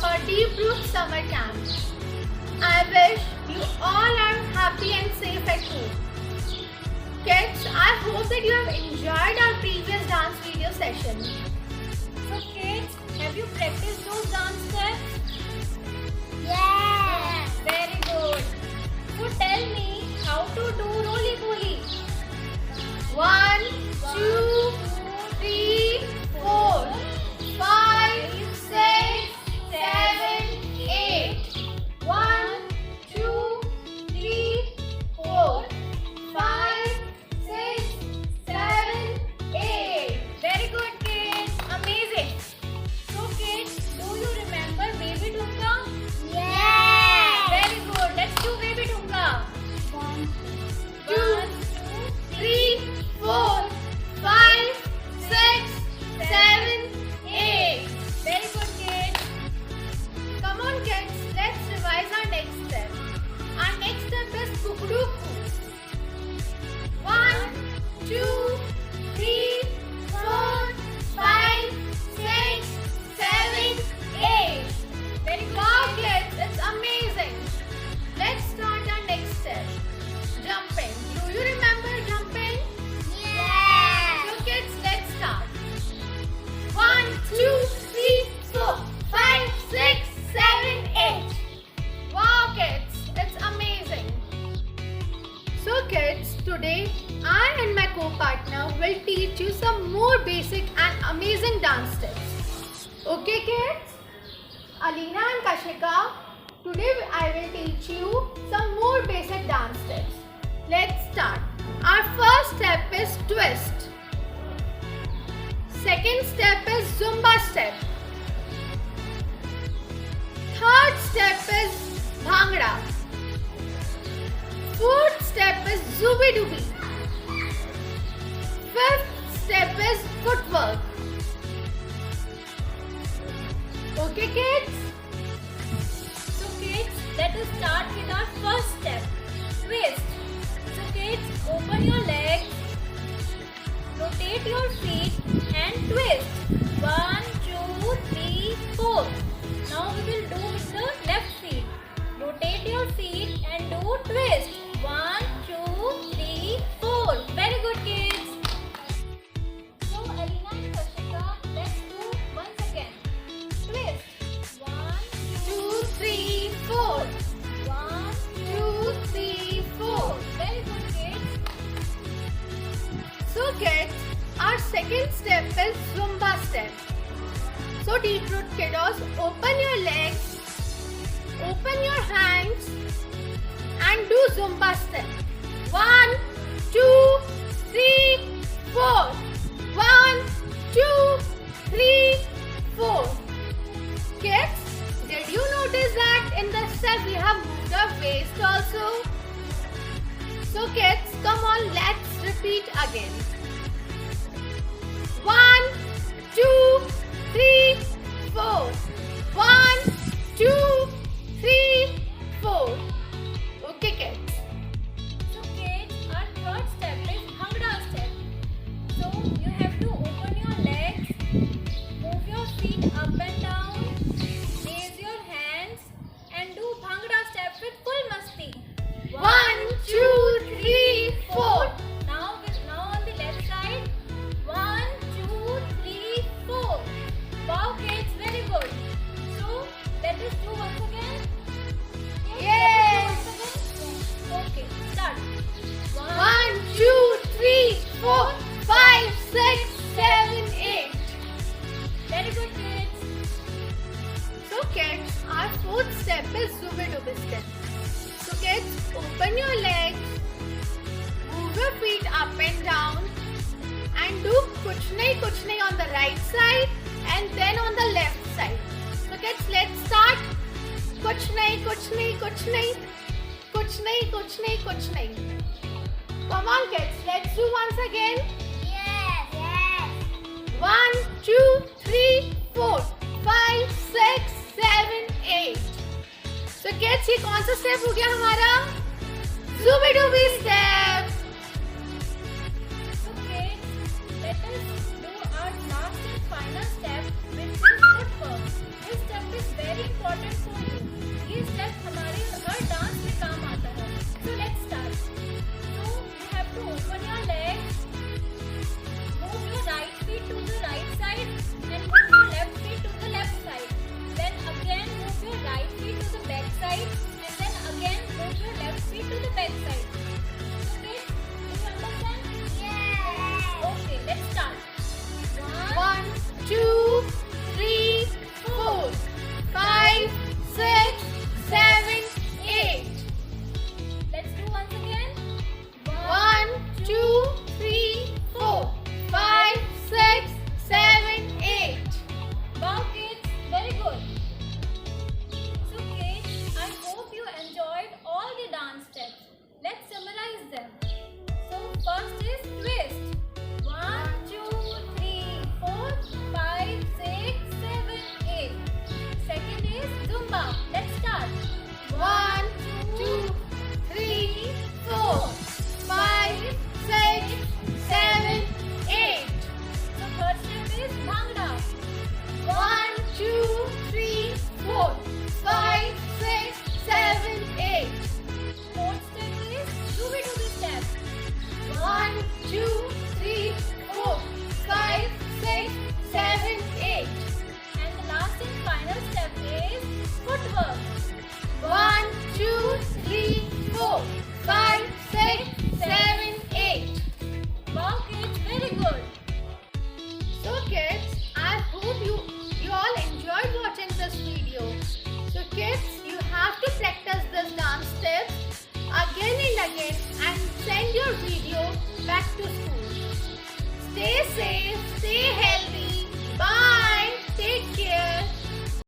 her deep root summer camp. I wish you all are happy and safe at home. Kids, I hope that you have enjoyed our previous dance video session. So kids, have you practiced those dance steps? Yes! Very good. So tell me how to do roly poly. 1, 2, 3, 4, 5, 6, 7, 8. 1, 2, 3, 4, 5, 6, 7, 8. Very good kids. Amazing. So kids, do you remember baby tunga? Yes! Very good. Let's do baby tunga. 1, 2, 1, 3, 4, 5, 6, 7, 8. Very good kids. Come on kids, let's revise our next step. Our next step is kukuduku. 1, 2, 3, 4, 5, 6, 7, 8. Very good. Wow kids, it's amazing. Let's start our next step. Jumping. Do you remember jumping? Yes. So kids, let's start. 1, 2, 3, 4, 5, 6, 7, 8. Wow kids, it's amazing. So kids, today I and my co-partner will teach you some more basic and amazing dance steps. Okay kids? Alina and Kashika, today I will teach you some more basic dance steps. Let's start. Our first step is twist. Second step is Zumba step. Third step is Bhangra. Fourth step is Zubi Dubi. Fifth step is footwork. Okay kids? So kids, let us start with our first step, twist. So kids, open your legs, rotate your feet and twist. 1, 2, 3, 4. Now we will do with the left feet. Rotate your feet and do twist. 1, 2, 3, 4. Very good kids. So Alina and Kashika, let's do once again. Twist. 1, 2, 3, 4. 1, 2, 3, 4. very good kids. So kids, our second step is Zumba step. So deep root kiddos, open your legs, open your hands and do Zumba step. 1, 2, 3, 4. 1, 2, 3, 4. Kids, did you notice that in the step we have moved our waist also? So kids, come on, let's repeat again. 1, 2, 3, 4. 1, 2, 3, 4. Okay kids. So kids, our third step is Bhangra step. So you have to open your legs, move your feet up and down, raise your hands and do Bhangra step with full masti. 1, 2, 3, 4. Now on the left side. 1, 2, 3, 4. Wow kids, very good. So let us do once again. Yes. Okay, start. 1, 2, 3, 4, 5, 6, 7, 8. Very good kids. So kids, our fourth step is Zubi Dubi step. So kids, open your legs, move your feet up and down and do kuch nahi on the right side and then on the left side. So kids, let's start. Kuch nahi, kuch nahi, kuch nahi. Kuch nahi, kuch nahi, kuch nahi. Come on kids, let's do once again. Yes. 1, 2, 3, 4, 5, 6, 7, 8. So kids, ये कौन सा step हो गया हमारा? Zubi Dubi step. Okay, let us do our last and final step, which is footwork. This step is very important. video back to school. Stay safe, stay